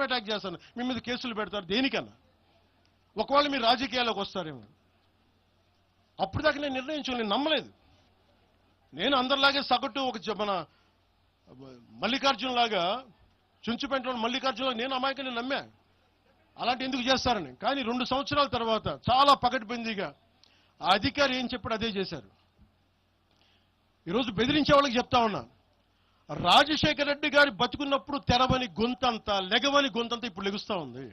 Attack చేస్తాను, మీ మీద కేసులు పెడతారు, దేనికన్నా? ఒకవేళ మీరు రాజకీయాల్లోకి వస్తారేమో. అప్పుడు దాకా నేను నిర్ణయించు, నేను నమ్మలేదు. నేను అందరిలాగే సగటు మన మల్లికార్జున లాగా, చుంచుపెంటలో మల్లికార్జున నేను అమాయకుని నమ్మా అలాంటి ఎందుకు చేస్తారని. కానీ 2 సంవత్సరాల తర్వాత చాలా పకడ్బందీగా ఆ అధికారి ఏం చెప్పాడు అదే చేశారు. ఈరోజు బెదిరించే వాళ్ళకి చెప్తా ఉన్నా, రాజశేఖర రెడ్డి గారి బతుకున్నప్పుడు తెరవని గొంతంతా, లెగవని గొంతంతా ఇప్పుడు లెగుస్తా ఉంది.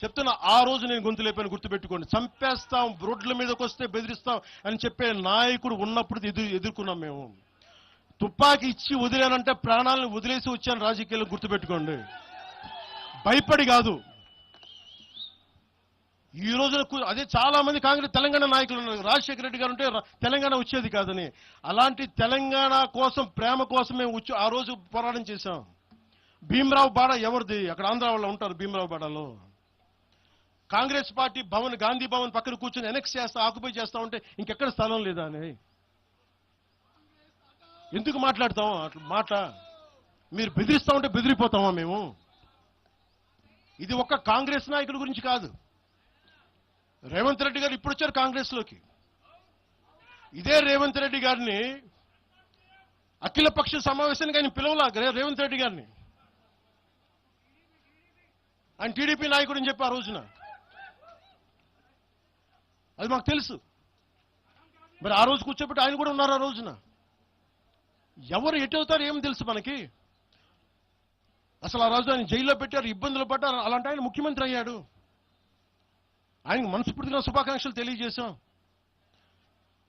చెప్తున్నా, ఆ రోజు నేను గొంతు లేపని గుర్తుపెట్టుకోండి. చంపేస్తాం, రోడ్ల మీదకి వస్తే బెదిరిస్తాం అని చెప్పే నాయకుడు ఉన్నప్పుడు ఎదుర్కొన్నాం మేము. తుపాకీ ఇచ్చి వదిలేనంటే ప్రాణాలను వదిలేసి వచ్చాను రాజకీయాలు, గుర్తుపెట్టుకోండి. భయపడి కాదు. ఈ రోజున అదే చాలా మంది కాంగ్రెస్ తెలంగాణ నాయకులు ఉన్నారు, రాజశేఖర రెడ్డి గారు ఉంటే తెలంగాణ వచ్చేది కాదని. అలాంటి తెలంగాణ కోసం, ప్రేమ కోసం మేము ఆ రోజు పోరాటం చేశాం. భీమరావు బాడ ఎవరిది? అక్కడ ఆంధ్ర వాళ్ళు ఉంటారు భీమరావు బాడలో. కాంగ్రెస్ పార్టీ భవన్, గాంధీ భవన్ పక్కన కూర్చొని ఎనెక్స్ చేస్తా, ఆక్యుపై చేస్తా ఉంటే ఇంకెక్కడ స్థలం లేదా అని ఎందుకు మాట్లాడతాం అట్లా మాట? మీరు బెదిరిస్తా ఉంటే బెదిరిపోతామా మేము? ఇది ఒక్క కాంగ్రెస్ నాయకుడి గురించి కాదు. రేవంత్ రెడ్డి గారు ఇప్పుడు వచ్చారు కాంగ్రెస్లోకి. ఇదే రేవంత్ రెడ్డి గారిని అఖిలపక్ష సమావేశానికి ఆయన పిలవలా. రేవంత్ రెడ్డి గారిని ఆయన టీడీపీ నాయకుడు అని చెప్పి ఆ రోజున, అది మాకు తెలుసు. మరి ఆ రోజు కూర్చోబెట్టి ఆయన కూడా ఉన్నారు ఆ రోజున. ఎవరు ఎటు అవుతారు ఏం తెలుసు మనకి? అసలు ఆ రోజు ఆయన జైల్లో పెట్టారు, ఇబ్బందులు పడ్డారు. అలాంటి ఆయన ముఖ్యమంత్రి అయ్యాడు. ఆయనకు మనస్ఫూర్తిగా శుభాకాంక్షలు తెలియజేశాం.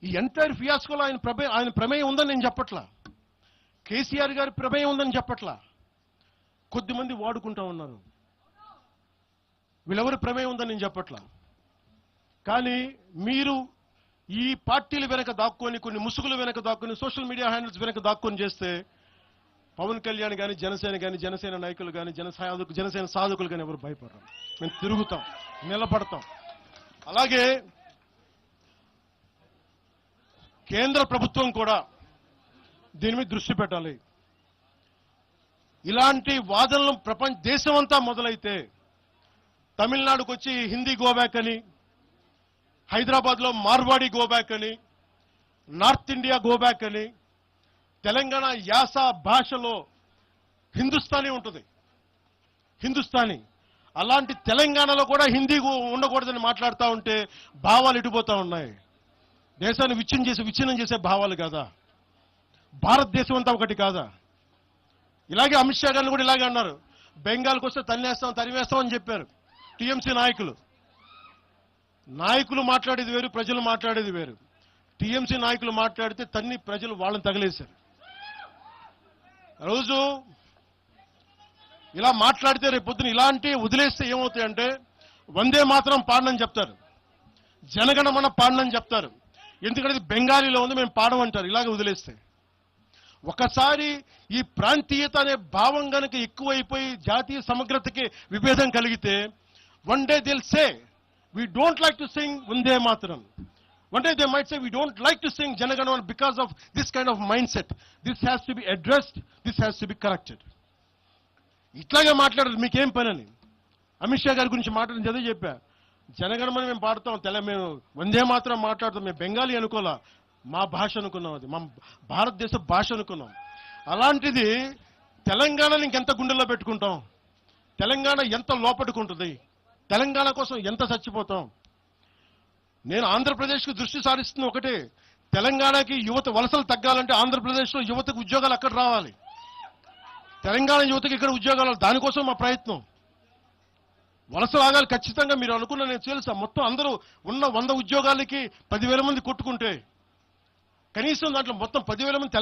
ఈ ఎంటైర్ ఫియాస్కోలో ఆయన ప్రమేయం ఉందని నేను చెప్పట్లా, కేసీఆర్ గారి ప్రమేయం ఉందని చెప్పట్లా. కొద్దిమంది వాడుకుంటా ఉన్నారు, వీళ్ళెవరి ప్రమేయం ఉందని నేను చెప్పట్లా. కానీ మీరు ఈ పార్టీల వెనక దాక్కొని, కొన్ని ముసుగుల వెనక దాక్కొని, సోషల్ మీడియా హ్యాండిల్స్ వెనక దాక్కొని చేస్తే పవన్ కళ్యాణ్ కానీ, జనసేన నాయకులు కానీ, జనసేన సాధకులు కానీ ఎవరు భయపడరు. మేము తిరుగుతాం, నిలబడతాం. అలాగే కేంద్ర ప్రభుత్వం కూడా దీని మీద దృష్టి పెట్టాలి. ఇలాంటి వాదనలు దేశమంతా మొదలైతే, తమిళనాడుకు వచ్చి హిందీ గోబ్యాక్ అని, హైదరాబాద్లో మార్వాడి గోబ్యాక్ అని, నార్త్ ఇండియా గోబ్యాక్ అని, తెలంగాణ యాస భాషలో హిందుస్థానీ ఉంటుంది, హిందుస్థానీ. అలాంటి తెలంగాణలో కూడా హిందీ ఉండకూడదని మాట్లాడుతూ ఉంటే భావాలు ఎటుపోతా ఉన్నాయి. దేశాన్ని విచ్ఛిన్నం చేసే భావాలు కాదా? భారతదేశం అంతా ఒకటి కాదా? ఇలాగే అమిత్ షా గారిని కూడా ఇలాగే అన్నారు, బెంగాల్కి వస్తే తరివేస్తాం అని చెప్పారు టీఎంసీ నాయకులు మాట్లాడేది వేరు, ప్రజలు మాట్లాడేది వేరు. టీఎంసీ నాయకులు మాట్లాడితే తన్ని ప్రజలు వాళ్ళని తగిలేశారు. రోజు ఇలా మాట్లాడితే రేపు పొద్దున ఇలాంటి వదిలేస్తే ఏమవుతాయంటే, వందే మాత్రం పాడనని చెప్తారు, జనగణమన పాడనని చెప్తారు. ఎందుకంటే బెంగాలీలో ఉంది, మేము పాడమంటారు ఇలాగే వదిలేస్తే. ఒకసారి ఈ ప్రాంతీయత అనే భావం గనక ఎక్కువైపోయి జాతీయ సమగ్రతకి విభేదం కలిగితే, వన్ డే దిల్ సే we don't like to sing Vande Mataram. One day they might say we don't like to sing Janaganamana because of this kind of mindset. This has to be addressed, this has to be corrected. ఇట్లాగే మాట్లాడారు, మీకేం పని అని. అమిత్ షా గారి గురించి మాట్లాడింది అదే చెప్పా. జనగణమన మేము పాడతాం, మేము వందే మాత్రం మాట్లాడతాం, మేము బెంగాలీ అనుకోలే, మా భాష అనుకున్నాం, అది మా భారతదేశ భాష అనుకున్నాం. అలాంటిది తెలంగాణని ఇంకెంత గుండెల్లో పెట్టుకుంటాం, తెలంగాణ ఎంత లోపట్టుకుంటుంది, తెలంగాణ కోసం ఎంత చచ్చిపోతాం. నేను ఆంధ్రప్రదేశ్కి దృష్టి సారిస్తున్న ఒకటే, తెలంగాణకి యువత వలసలు తగ్గాలంటే ఆంధ్రప్రదేశ్లో యువతకు ఉద్యోగాలు అక్కడ రావాలి, తెలంగాణ యువతకి ఇక్కడ ఉద్యోగాలు, దానికోసం మా ప్రయత్నం. వలసలు ఆగాలి ఖచ్చితంగా. మీరు అనుకున్న నేను తెలుసా, మొత్తం అందరూ ఉన్న 100 ఉద్యోగాలకి 10,000 మంది కొట్టుకుంటే, కనీసం దాంట్లో మొత్తం 10,000 మంది